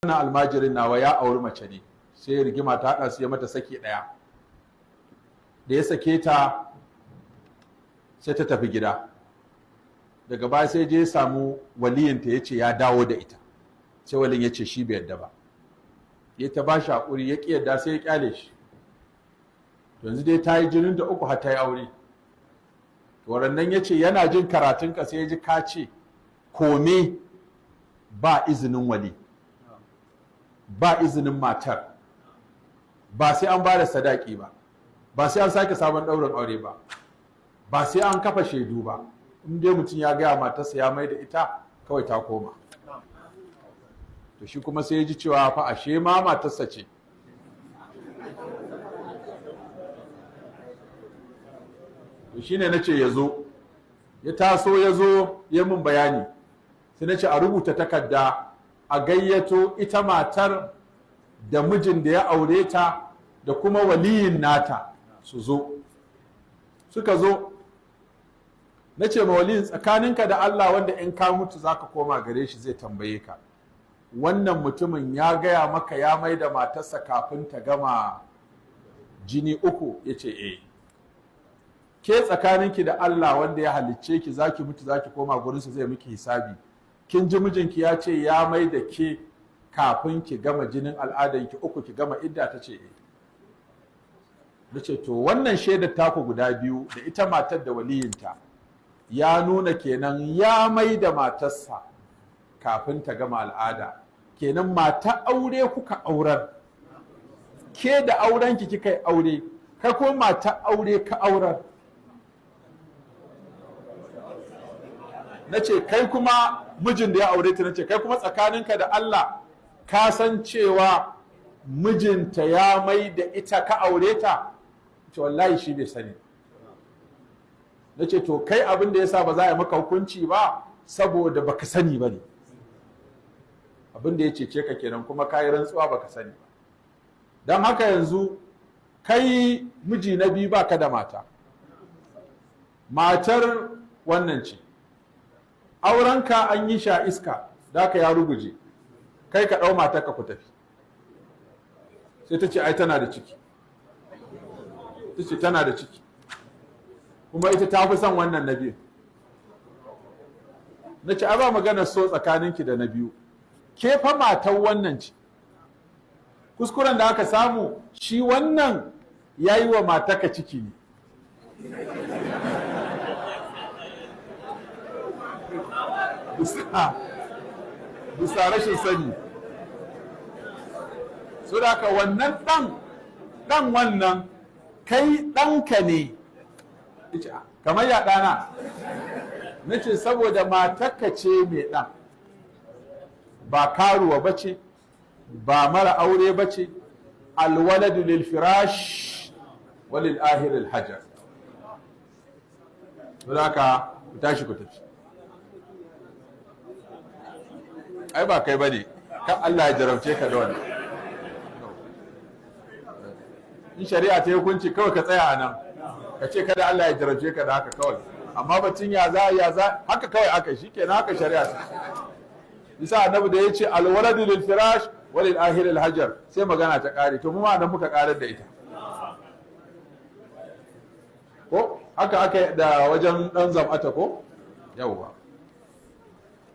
wannan almajirin nawa ya auri mace ne, sai rigima ta haɗa su ya mata saki ɗaya. Da ya sake ta sai ta tafi gida, daga baya sai je ya samu waliyinta ya ce ya dawo da ita, sai walin ya ce shi bai yadda ba, ya ta ba shi haƙuri ya ƙi yadda sai ya ƙyale shi. Yanzu dai ta yi jinin da uku har ta yi aure. Warannan ya ce yana jin karatunka sai ya ji ka ce kome ba izinin wali, ba izinin matar, ba sai an ba da sadaki ba, ba sai an sake sabon ɗaurin aure ba, ba sai an kafa shaidu ba. In dai mutum ya gaya matarsa ya mai da ita, kawai ta koma. To shi kuma sai ya ji cewa fa ashe ma matarsa ce. To shine na ce ya zo, ya taso ya zo ya mun bayani, sai na ce a rubuta takarda a gayyato ita matar da mijin da ya aure ta da kuma waliyin nata su zo. Suka zo, na ce ma waliyin, tsakaninka da Allah wanda in ka mutu za ka koma gare shi zai tambaye ka, wannan mutumin ya gaya maka ya mai da matarsa kafin ta gama jini uku? Ya ce eh. Ke tsakaninki da Allah wanda ya halicce ki za ki mutu za ki koma gurinsa zai miki hisabi, kin ji mijinki ya ce ya mai da ke kafin ki gama jinin al'adarki uku ki gama idda? Ta ce eh. Da ce to wannan shaidar taku guda biyu da ita matar da waliyinta ya nuna kenan ya mai da matarsa kafin ta gama al'ada, kenan mata aure kuka aurar, ke da aurenki kika yi aure, kai ko mata aure ka aurar. Na ce kai kuma mijin da ya aure ta, na ce kai kuma tsakaninka da Allah ka san cewa mijinta ya mai da ita ka aure ta? Ce wallahi shi bai sani. Na ce to kai abin da yasa ba za a yi maka hukunci ba saboda baka sani ba ne, abin da ya cece ka kenan, kuma ka yi rantsuwa baka sani ba. Don haka yanzu kai miji na biyu baka da mata, matar wannan ce, aurenka an yi sha iska da ka ya ruguje, kai ka ɗau matarka ku tafi. Sai ta ce ai tana da ciki, ta ce tana da ciki, kuma ita ta fi son wannan na biyu. Na ce ai ba magana so tsakaninki da na biyu, ke fa matan wannan ce. Kuskuren da aka samu shi wannan ya yi wa matarka ciki ne. Bisa rashin sani. So da haka wannan ɗan wannan kai ɗanka ne. Kamar ya ɗana. Na ce saboda matarka ce mai ɗan, ba karuwa ba ce, ba mara aure ba ce. Alwaladu lil firash walil ahiril hajar. So da haka ku tashi ku tafi. Ai ba kai bane, kan Allah ya jarabce ka da wannan. In shari'a ta yi hukunci kawai ka tsaya a nan, ka ce kada Allah ya jarabce ka da haka kawai. Amma batun ya za haka kawai aka shi kenan, haka shari'a ta. Bisa annabi da ya ce alwaladu lil firash walil ahiril hajar, sai magana ta kare. To mu ma nan muka karar da ita. Ko haka aka da wajen dan zam'ata ko? Yawwa.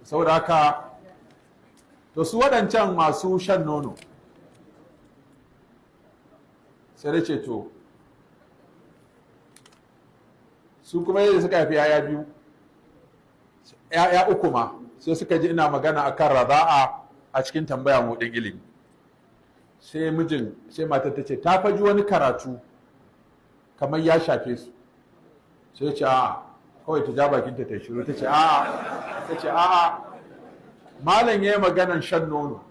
Saboda haka to su waɗancan masu shan nono sai da ce to su kuma yadda suka haifi yaya biyu, yaya uku ma, sai suka ji ina magana akan raza'a a cikin tambaya mudin ilimi. Sai mijin, sai matar ta ce ta faji wani karatu kamar ya shafe su. Sai ce a'a, kawai ta ja bakinta ta shiru. Ta ce a'a malam ya yi maganan shan nono,